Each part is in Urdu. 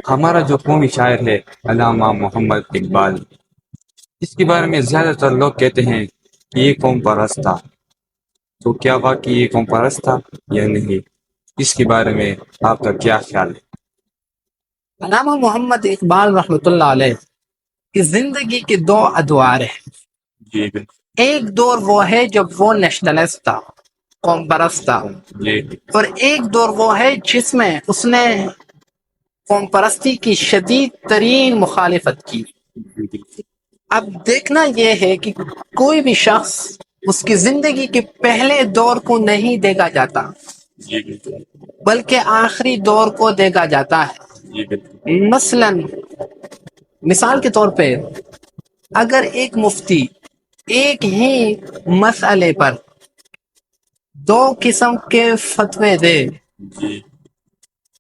ہمارا جو قومی شاعر ہے علامہ محمد اقبال، اس کے بارے میں زیادہ تر لوگ کہتے ہیں کہ یہ قوم پرست تھا، تو کیا واقعی یہ قوم پرست تھا یا نہیں؟ اس کے بارے میں آپ کا کیا خیال ہے؟ علامہ محمد اقبال رحمۃ اللہ علیہ کی زندگی کے دو ادوار ہیں۔ جی بالکل۔ ایک دور وہ ہے جب وہ نیشنلسٹ تھا، قوم پرست تھا، جی اور ایک دور وہ ہے جس میں اس نے قوم پرستی کی شدید ترین مخالفت کی۔ اب دیکھنا یہ ہے کہ کوئی بھی شخص اس کی زندگی کے پہلے دور کو نہیں دیکھا جاتا، جی بالکل۔ بلکہ آخری دور کو دیکھا جاتا ہے۔ جی بالکل۔ مثال کے طور پہ اگر ایک مفتی ایک ہی مسئلے پر دو قسم کے فتوے دے جی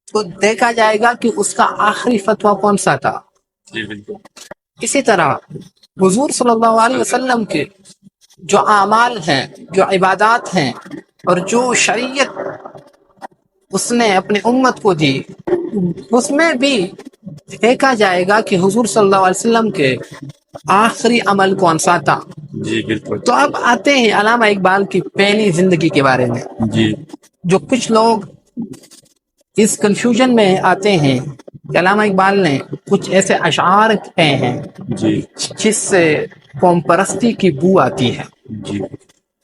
تو دیکھا جائے گا کہ اس کا آخری فتویٰ کون سا تھا۔ جی بالکل۔ اسی طرح حضور صلی اللہ علیہ وسلم کے جو اعمال ہیں، جو عبادات ہیں، اور جو شریعت اس نے اپنے امت کو دی، اس میں بھی دیکھا جائے گا کہ حضور صلی اللہ علیہ وسلم کے آخری عمل کون سا تھا۔ جی بالکل۔ تو اب آتے ہیں علامہ اقبال کی پہلی زندگی کے بارے میں۔ جی جو کچھ لوگ اس کنفیوژن میں آتے ہیں کہ علامہ اقبال نے کچھ ایسے اشعار کہے ہیں جی جس سے قوم پرستی کی بو آتی ہے۔ جی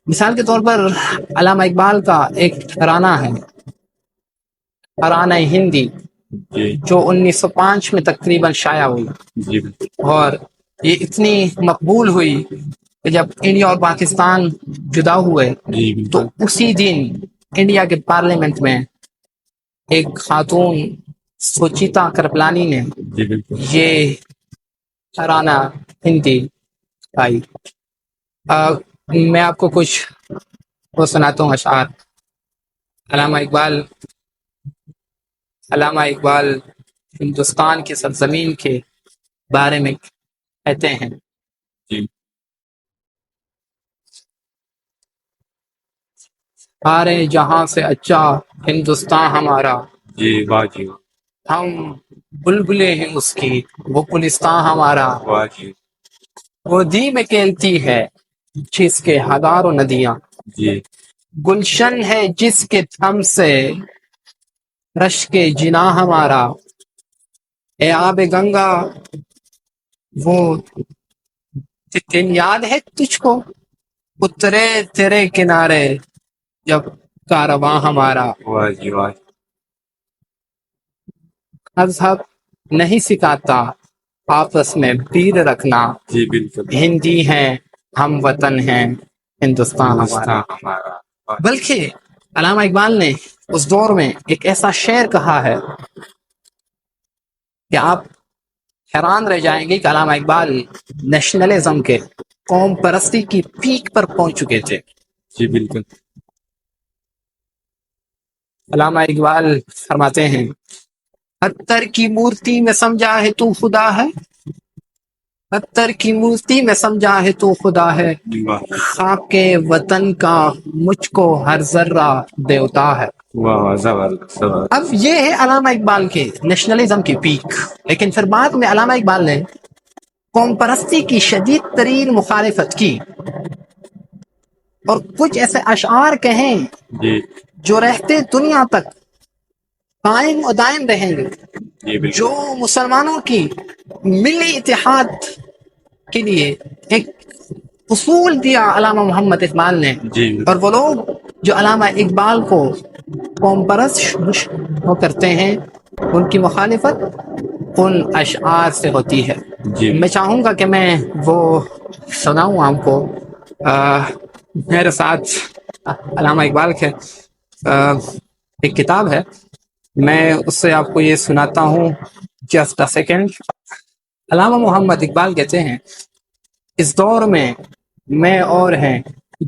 مثال کے طور پر علامہ اقبال کا ایک ترانہ ہے، ترانہ ہندی، جی جو 1905 میں تقریباً شائع ہوئی، جی بالکل۔ اور یہ اتنی مقبول ہوئی کہ جب انڈیا اور پاکستان جدا ہوئے جی تو بالکل۔ اسی دن انڈیا کے پارلیمنٹ میں ایک خاتون سوچیتا کرپلانی نے جی بالکل۔ یہ ترانہ ہندی آئی۔ میں آپ کو کچھ وہ سناتا ہوں اشعار۔ علامہ اقبال ہندوستان کی سرزمین کے بارے میں کہتے ہیں، جی سارے جہاں سے اچھا ہندوستان ہمارا، جی واہ جی ہم بلبلیں ہیں اس کی، وہ گلستان ہمارا، واہ جی گودی میں کھیلتی ہے جس کے ہزاروں ندیاں، جی گلشن ہے جس کے تھم سے رش کے جنا ہمارا، اے آب گنگا وہ دن یاد ہے تجھ کو، اترے تیرے کنارے جب کارواں ہمارا۔ واہ جی واہ مذہب نہیں سکھاتا آپس میں پیر رکھنا، جی بالکل۔ ہندی ہیں ہم وطن ہیں ہندوستان ہمارا۔ ہندوستان ہمارا۔ واہ بلکہ علامہ اقبال نے اس دور میں ایک ایسا شعر کہا ہے کہ آپ حیران رہ جائیں گے کہ علامہ اقبال نیشنلزم کے، قوم پرستی کی پیک پر پہنچ چکے تھے۔ جی بالکل۔ علامہ اقبال فرماتے ہیں، پتھر کی مورتی میں سمجھا ہے تو خدا ہے، پتھر کی مورتی میں سمجھا ہے تو خدا ہے، واہ خاک وطن کا مجھ کو ہر ذرہ دیوتا ہے۔ واہ واہ زبردست زبردست۔ اب یہ ہے علامہ اقبال کے نیشنلزم کی پیک۔ لیکن پھر بعد میں علامہ اقبال نے قوم پرستی کی شدید ترین مخالفت کی اور کچھ ایسے اشعار کہیں جی جو رہتے دنیا تک قائم و دائم رہیں گے، جی بالکل۔ جو مسلمانوں کی ملی اتحاد کے لیے ایک اصول دیا علامہ محمد اقبال نے۔ جی اور وہ لوگ جو علامہ اقبال کو قوم پرست وہ کرتے ہیں، ان کی مخالفت ان اشعار سے ہوتی ہے۔ جی میں چاہوں گا کہ میں وہ سناؤں آپ کو۔ میرے ساتھ علامہ اقبال کے ایک کتاب ہے، میں اس سے آپ کو یہ سناتا ہوں، جسٹ اے سیکنڈ۔ علامہ محمد اقبال کہتے ہیں، اس دور میں میں اور ہیں،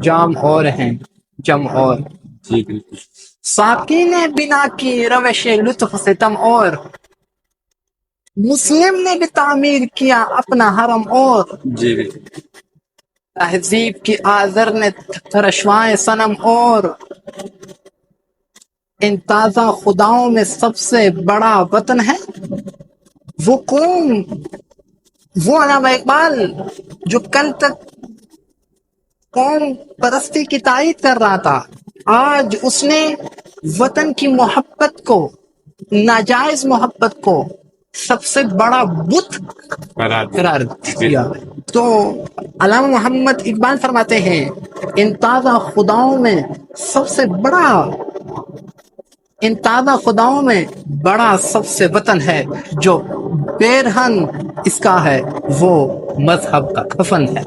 جام اور ہیں، جم اور، جی بالکل۔ ساقی نے بنا کی روش لطف ستم اور، مسلم نے بھی تعمیر کیا اپنا حرم اور، جی بالکل۔ تہذیب کی آذر نے رشوائے صنم اور، ان تازہ خداؤں میں سب سے بڑا وطن ہے وہ قوم، وہ علامہ اقبال جو کل تک قوم پرستی کی تائید کر رہا تھا، آج اس نے وطن کی محبت کو، ناجائز محبت کو سب سے بڑا بت قرار دیا۔ تو علامہ محمد اقبال فرماتے ہیں ان تازہ خداؤں میں سب سے بڑا، ان تازہ خداؤں میں بڑا سب سے وطن ہے، جو بیرہن اس کا ہے وہ مذہب کا کفن ہے۔